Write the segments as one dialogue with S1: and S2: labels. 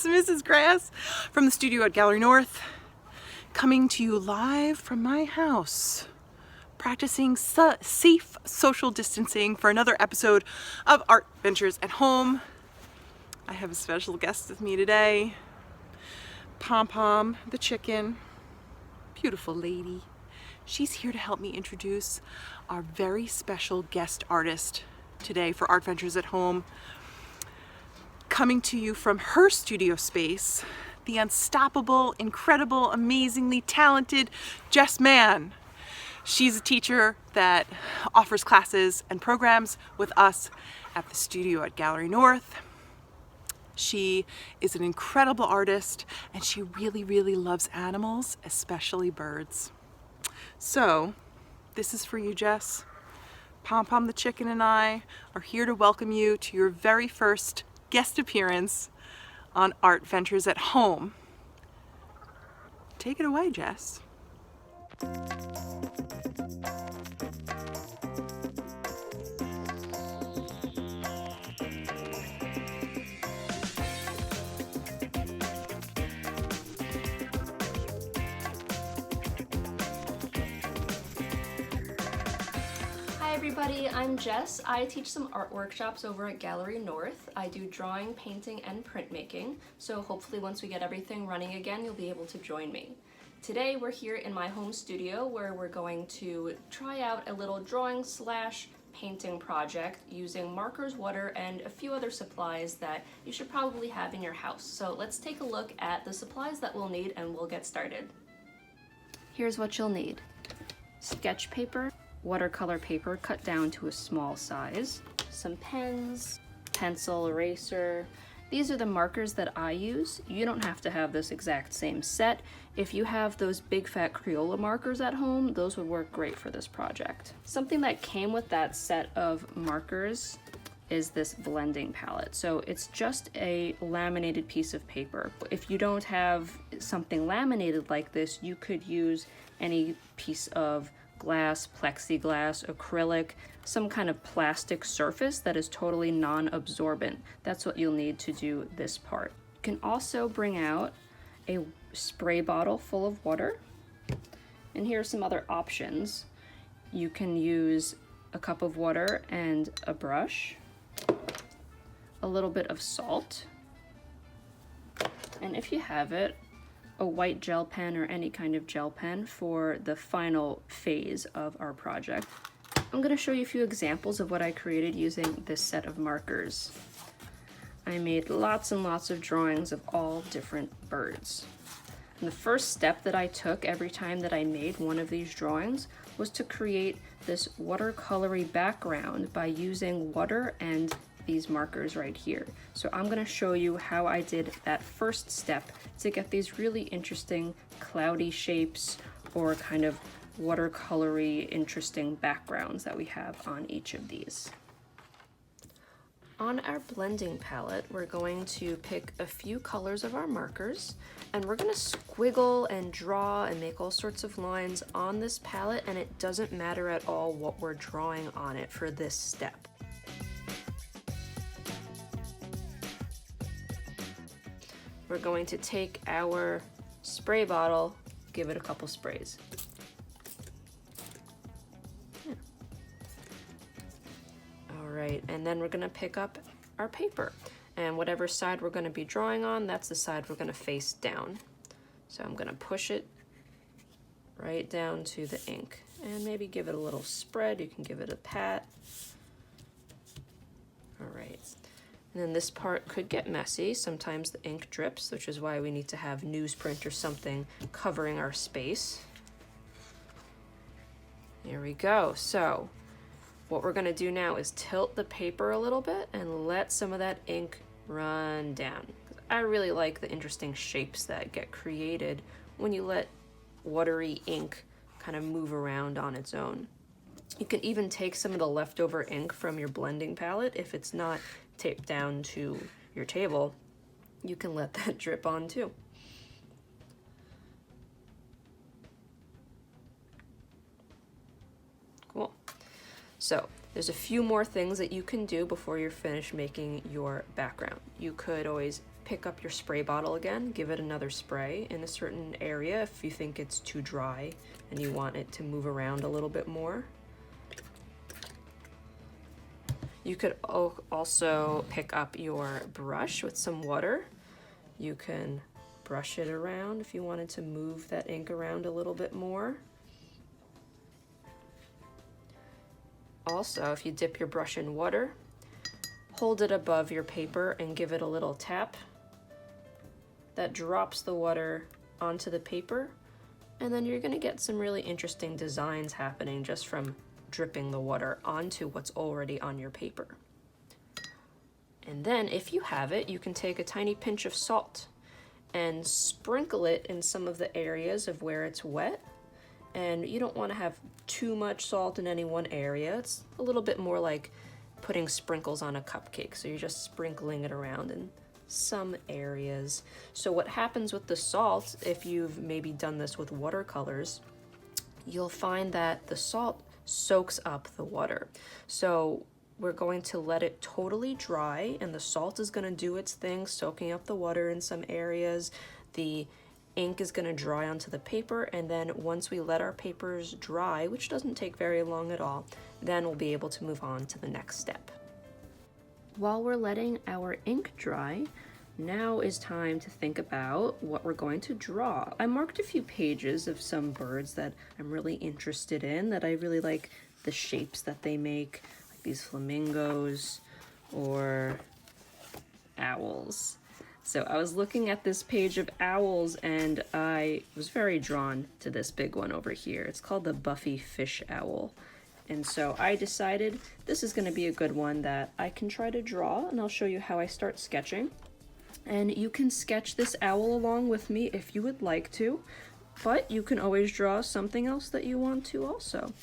S1: Mrs. Grass from the studio at Gallery North, coming to you live from my house, practicing safe social distancing for another episode of Art Ventures at Home. I have a special guest with me today, Pom Pom the chicken, beautiful lady. She's here to help me introduce our very special guest artist today for Art Ventures at Home. Coming to you from her studio space, the unstoppable, incredible, amazingly talented Jess Mann. She's a teacher that offers classes and programs with us at the studio at Gallery North. She is an incredible artist and she really, really loves animals, especially birds. So, this is for you, Jess. Pom Pom the chicken and I are here to welcome you to your very first guest appearance on Art Ventures at Home. Take it away, Jess.
S2: Hi everybody, I'm Jess. I teach some art workshops over at Gallery North. I do drawing, painting, and printmaking, so hopefully once we get everything running again, you'll be able to join me. Today we're here in my home studio where we're going to try out a little drawing / painting project using markers, water, and a few other supplies that you should probably have in your house. So let's take a look at the supplies that we'll need and we'll get started. Here's what you'll need. Sketch paper, watercolor paper cut down to a small size, some pens, pencil, eraser. These are the markers that I use. You don't have to have this exact same set. If you have those big fat Crayola markers at home, those would work great for this project. Something that came with that set of markers is this blending palette. So it's just a laminated piece of paper. If you don't have something laminated like this, you could use any piece of glass, plexiglass, acrylic, some kind of plastic surface that is totally non-absorbent. That's what you'll need to do this part. You can also bring out a spray bottle full of water. And here are some other options. You can use a cup of water and a brush, a little bit of salt, and if you have it, a white gel pen or any kind of gel pen for the final phase of our project. I'm going to show you a few examples of what I created using this set of markers. I made lots and lots of drawings of all different birds. And the first step that I took every time that I made one of these drawings was to create this watercolory background by using water and these markers right here. So I'm going to show you how I did that first step to get these really interesting cloudy shapes or kind of watercolory interesting backgrounds that we have on each of these. On our blending palette, we're going to pick a few colors of our markers and we're going to squiggle and draw and make all sorts of lines on this palette, and it doesn't matter at all what we're drawing on it for this step. We're going to take our spray bottle, give it a couple sprays. Yeah. All right, and then we're gonna pick up our paper. And whatever side we're gonna be drawing on, that's the side we're gonna face down. So I'm gonna push it right down to the ink and maybe give it a little spread. You can give it a pat. All right. And then this part could get messy. Sometimes the ink drips, which is why we need to have newsprint or something covering our space. There we go. So what we're gonna do now is tilt the paper a little bit and let some of that ink run down. I really like the interesting shapes that get created when you let watery ink kind of move around on its own. You can even take some of the leftover ink from your blending palette. If it's not taped down to your table, you can let that drip on too. Cool. So there's a few more things that you can do before you're finished making your background. You could always
S3: pick up your spray bottle again, give it another spray in a certain area if you think it's too dry and you want it to move around a little bit more. You could also pick up your brush with some water. You can brush it around if you wanted to move that ink around a little bit more. Also, if you dip your brush in water, hold it above your paper and give it a little tap. That drops the water onto the paper, and then you're gonna get some really interesting designs happening just from dripping the water onto what's already on your paper. And then if you have it, you can take a tiny pinch of salt and sprinkle it in some of the areas of where it's wet. And you don't want to have too much salt in any one area. It's a little bit more like putting sprinkles on a cupcake. So you're just sprinkling it around in some areas. So what happens with the salt, if you've maybe done this with watercolors, you'll find that the salt soaks up the water. So we're going to let it totally dry, and the salt is going to do its thing, soaking up the water in some areas. The ink is going to dry onto the paper, and then once we let our papers dry, which doesn't take very long at all, then we'll be able to move on to the next step. While we're letting our ink dry, now is time to think about what we're going to draw. I marked a few pages of some birds that I'm really interested in, that I really like the shapes that they make, like these flamingos or owls. So I was looking at this page of owls and I was very drawn to this big one over here. It's called the Buffy Fish Owl. And so I decided this is going to be a good one that I can try to draw, and I'll show you how I start sketching. And you can sketch this owl along with me if you would like to, but you can always draw something else that you want to also.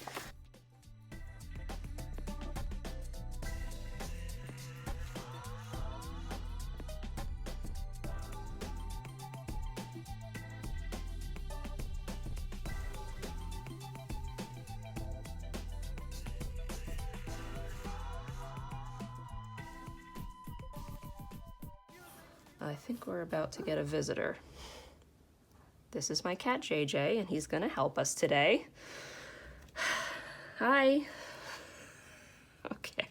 S3: I think we're about to get a visitor. This is my cat JJ, and he's gonna help us today. Hi. Okay.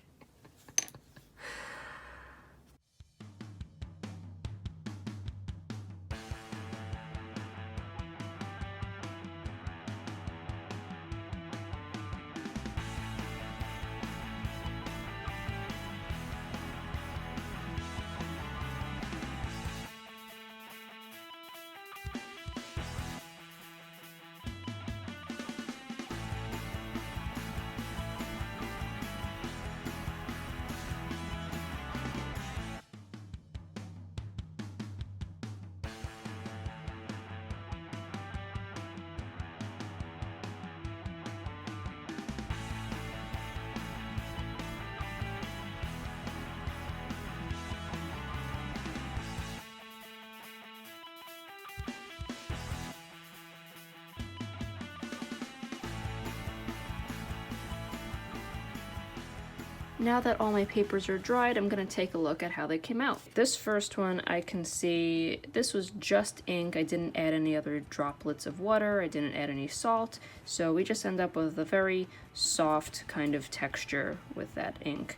S3: Now that all my papers are dried, I'm gonna take a look at how they came out. This first one, I can see this was just ink. I didn't add any other droplets of water. I didn't add any salt. So we just end up with a very soft kind of texture with that ink.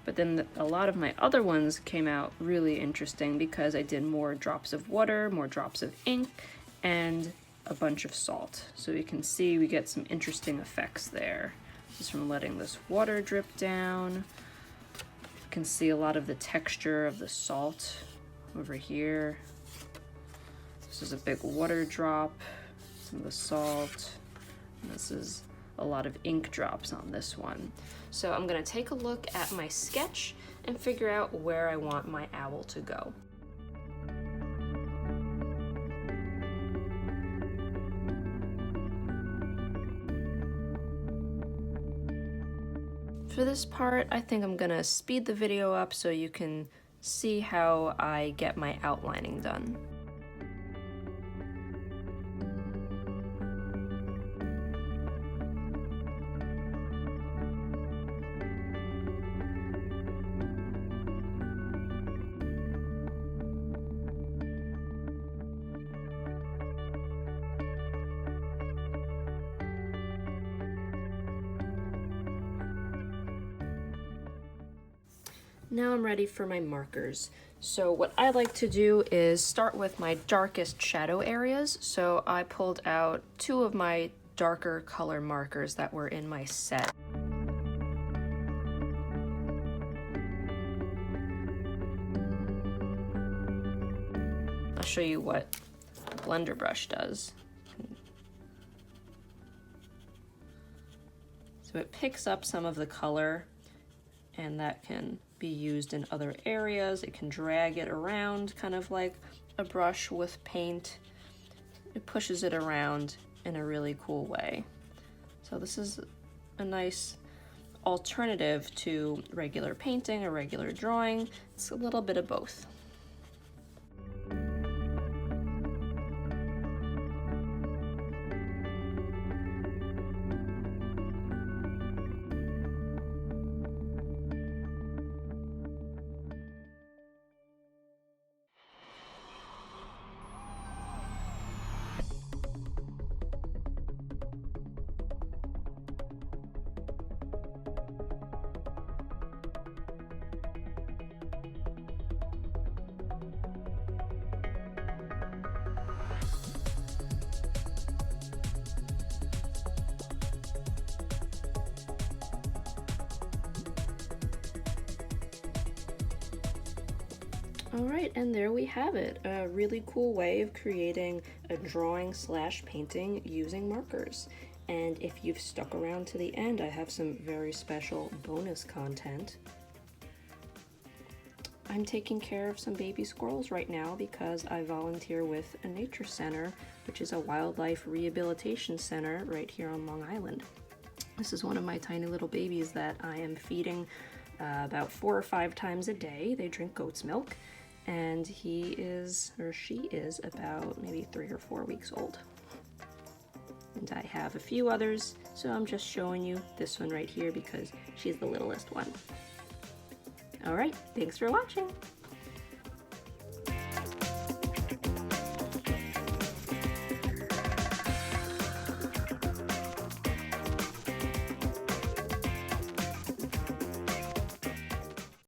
S3: But then a lot of my other ones came out really interesting because I did more drops of water, more drops of ink, and a bunch of salt. So you can see we get some interesting effects there. Just from letting this water drip down. You can see a lot of the texture of the salt over here. This is a big water drop, some of the salt. And this is a lot of ink drops on this one. So I'm gonna take a look at my sketch and figure out where I want my owl to go. For this part, I think I'm gonna speed the video up so you can see how I get my outlining done. Now I'm ready for my markers. So what I like to do is start with my darkest shadow areas. So I pulled out 2 of my darker color markers that were in my set. I'll show you what a blender brush does. So it picks up some of the color, and that can be used in other areas. It can drag it around, kind of like a brush with paint. It pushes it around in a really cool way. So this is a nice alternative to regular painting or regular drawing. It's a little bit of both. All right, and there we have it. A really cool way of creating a drawing / painting using markers. And if you've stuck around to the end, I have some very special bonus content. I'm taking care of some baby squirrels right now because I volunteer with a nature center, which is a wildlife rehabilitation center right here on Long Island. This is one of my tiny little babies that I am feeding about 4 or 5 times a day. They drink goat's milk, and he is, or she is, about maybe 3 or 4 weeks old. And I have a few others, so I'm just showing you this one right here because she's the littlest one. All right, thanks for watching.